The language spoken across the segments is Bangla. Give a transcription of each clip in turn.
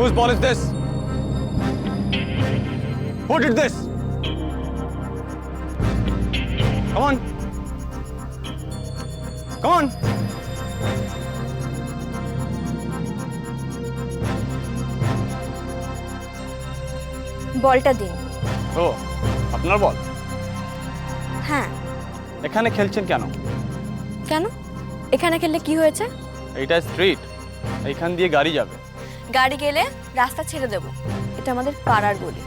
Whose ball is this? Who did this? Come on. Come on. বলটা দিন। ও আপনার বল। হ্যাঁ। এখানে খেলছেন কেন? কেন? এখানে খেললে কি হয়েছে? এইটা স্ট্রিট, এইখান দিয়ে গাড়ি যাবে। গাড়ি গেলে রাস্তা ছেড়ে দেব, এটা আমাদের পাড়ার গলি।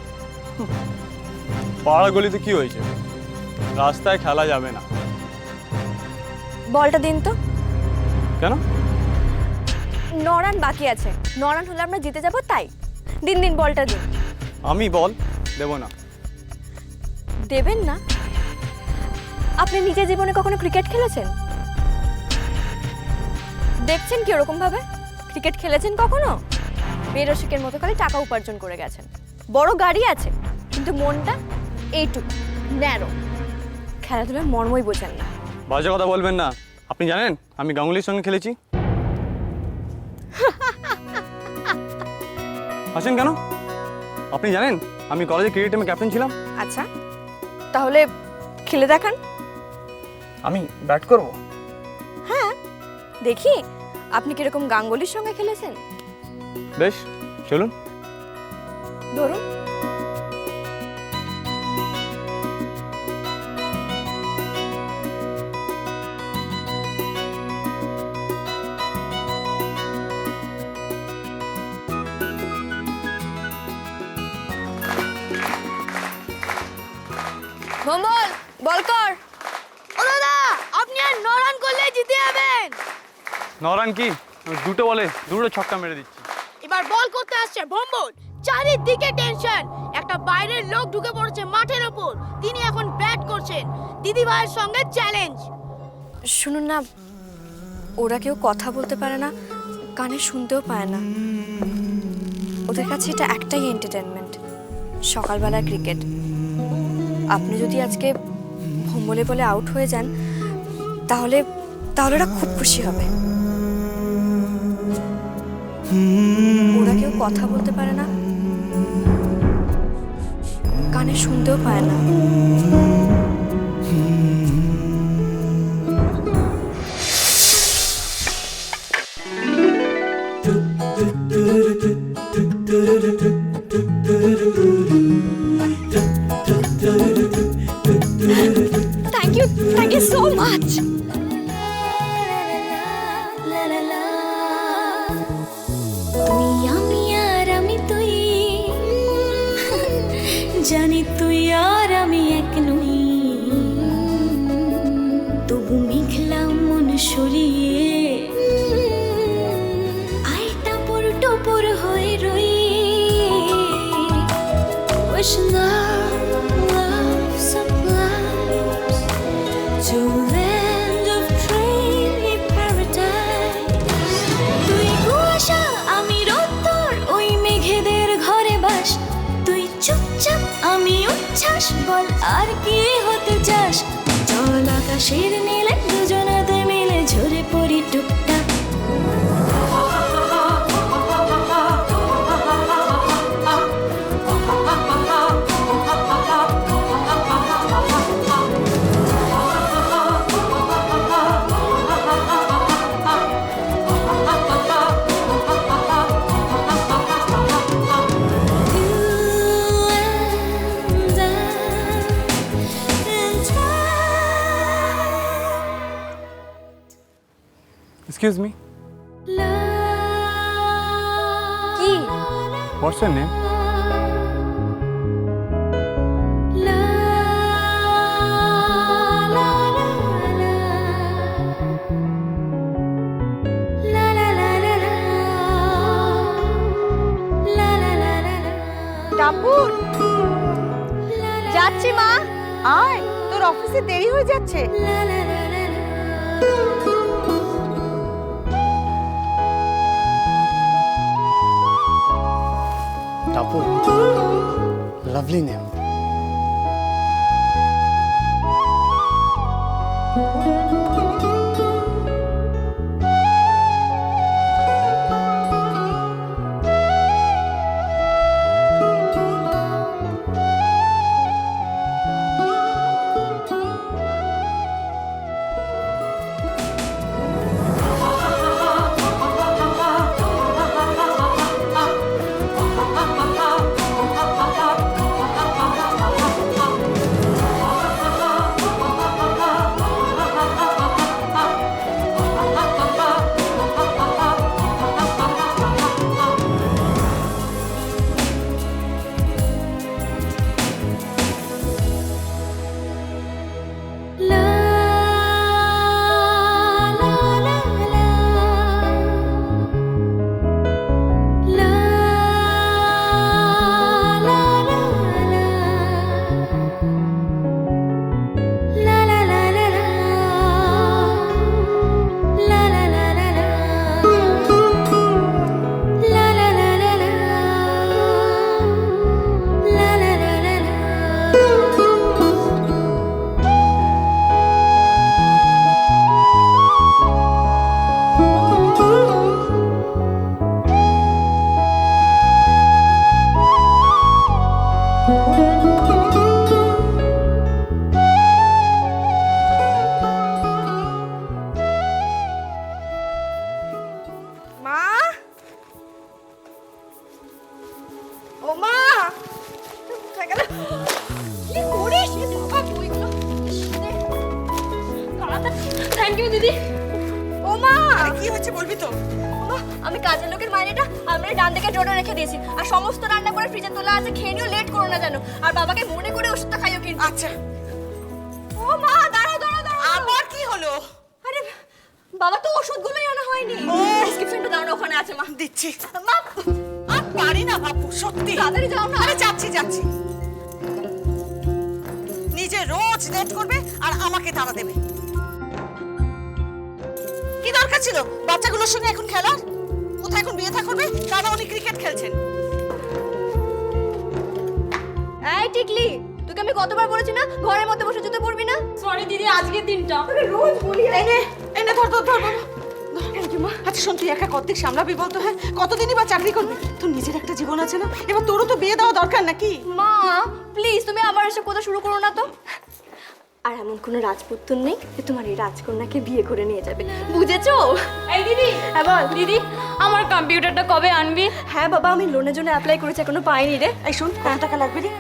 পাড়ার গলিতে কি হয়েছে? রাস্তায় খেলা যাবে না। বলটা দিন তো। কেন? 9 রান বাকি আছে, 9 রান হলে আমরা জিতে যাব, তাই দিন দিন বলটা দিন। আমি বল দেব না। দেবেন না? আপনি নিজের জীবনে কখনো ক্রিকেট খেলেছেন? দেখছেন কি ওরকম ভাবে? ক্রিকেট খেলেছেন কখনো? বেরসিকের মতো খালি টাকা উপার্জন করে গেছেন। বড় গাড়ি আছে, কিন্তু মনটা এইটুকু ন্যারো। খেলাধুলার মর্মই বোঝেন না। বাজে কথা বলবেন না। আপনি জানেন আমি গাঙ্গুলির সঙ্গে খেলেছি? হাসেন কেন? আপনি জানেন আমি কলেজে ক্রিকেট টিমে ক্যাপ্টেন ছিলাম। আচ্ছা, তাহলে খেলে দেখান। আমি ব্যাট করব? হ্যাঁ, দেখি আপনি কিরকম গাঙ্গুলির সঙ্গে খেলেছেন। বেশ, চলুন। ধরুন। ভম্বল, বল কর। ও দাদা, আপনি আর 9 রান করলে জিতে যাবেন। 9 রান কি? আমি দুটো বলে দুটো ছক্কা মেরে দিচ্ছি। এবার বল করতে আসছে ভম্বল। চারিদিকে টেনশন, একটা বাইরের লোক ঢুকে পড়েছে মাঠের ওপর। তিনি এখন ব্যাট করছেন। দিদি ভাইয়ের সঙ্গে চ্যালেঞ্জ। শুনুন না, ওরা কেউ কথা বলতে পারে না, কানে শুনতেও পায় না। ওদের কাছে এটা একটাই এন্টারটেনমেন্ট, সকালবেলা ক্রিকেট। আপনি যদি আজকে ভম্বলে বলে আউট হয়ে যান, তাহলে তাহলে ওরা খুব খুশি হবে। ওরা কেউ কথা বলতে পারে না, কানে শুনতেও পায় না। Thank you so much. তুই আমি আর আমি তুই, জানি তুই আর আমি এক নই, তবু মেঘলা মন সরিয়ে আই টাপর টপর হয়ে রই। Wish love supplies to land of dreamy paradise. তুই কুয়াশা আমি রোদ্দুর, ওই মেঘেদের ঘরে বাস। তুই চুপচাপ আমি উচ্ছ্বাস, বল আর কি হতে চাস? জল আকাশের নীলে দুজনাতে মিলে ঝরে পড়ি টুকটাক। Excuse me. কি? What's your name? টাপুর, যাচ্ছি মা। আয়, তোর অফিসে দেরি হয়ে যাচ্ছে। Tapu. Lovely name. মা কি হয়েছে বলবি তো? মা, আমি কাজের লোকের মাইনেটা আমরা ডান দিকে ড্রয়ারে রেখে দিয়েছি আর সমস্ত রান্না করে ফ্রিজে তোলা আছে, খেয়ে নিও, লেট করো না জানো। আর বাবাকে মনে করে ওষুধটা খাইও কিন্তু। আচ্ছা, ও মা, দাঁড়াও দাঁড়াও দাঁড়াও। আবার কি হলো? আরে বাবা তো ওষুধগুলোই আনা হয়নি। প্রেসক্রিপশনটা দাও না, ওখানে আছে মা। দিচ্ছি। মা আর পারি না বাপু, সত্যি। তাড়াতাড়ি যাও না। আরে যাচ্ছি যাচ্ছি। নিজে রোজ লেট করবে আর আমাকে তাড়া দেবে। কি দরকার ছিল বাচ্চাগুলোর সঙ্গে এখন খেলার? কোথায় এখন বিয়ে থা করবে? দাদা উনি ক্রিকেট খেলছেন। এই টিকলি, তোকে আমি কতবার বলেছি না ঘরের মধ্যে বসে জুতো পরবি না? সরি দিদি, আজকের দিনটা তোকে রোজ বলি। এনে ধর ধর ধর বাবা। থ্যাংক ইউ মা। আচ্ছা শোন, তুই একা কতদিন সামলাবি বলতো? হ্যাঁ, কতদিনই বা চাকরি করবি? তোর নিজের একটা জীবন আছে না? এবার তোরও তো বিয়ে দেওয়া দরকার নাকি? মা প্লিজ তুমি আবার এসব কথা শুরু করো না তো। আর এমন কোনো রাজপুত্র নেই যে তোমার এই রাজকন্যাকে বিয়ে করে নিয়ে যাবে, বুঝেছো? এই দিদি, হ্যাঁ বল। দিদি আমার কম্পিউটারটা কবে আনবি? হ্যাঁ বাবা, আমি লোনের জন্য অ্যাপ্লাই করেছি, এখনো পাইনি রে। এই শোন, কত টাকা লাগবে রে?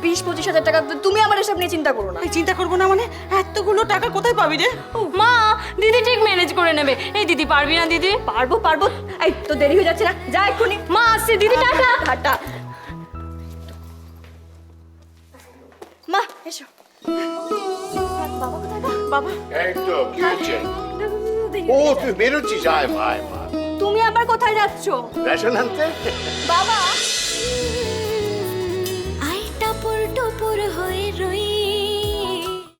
20-25 হাজার টাকা। তুমি আমার এসব নিয়ে চিন্তা করো না। এই চিন্তা করবো না মানে? এতগুলো টাকা কোথায় পাবি রে? মা, দিদি ঠিক ম্যানেজ করে নেবে। এই দিদি পারবি না দিদি? পারবো পারবো। এই তো দেরি হয়ে যাচ্ছে না, যা এক্ষুনি। মা আসছে দিদি, টাটা। টাটা। মা এসো। বাবা কোথায় গো? বাবা এই তো কি হচ্ছে? ও তুই বেরোচ্ছিস? আয় ভাই মা, তুমি আবার কোথায় যাচ্ছো? রেশন আনতে। বাবা আই টাপুর টুপুর হয়ে রই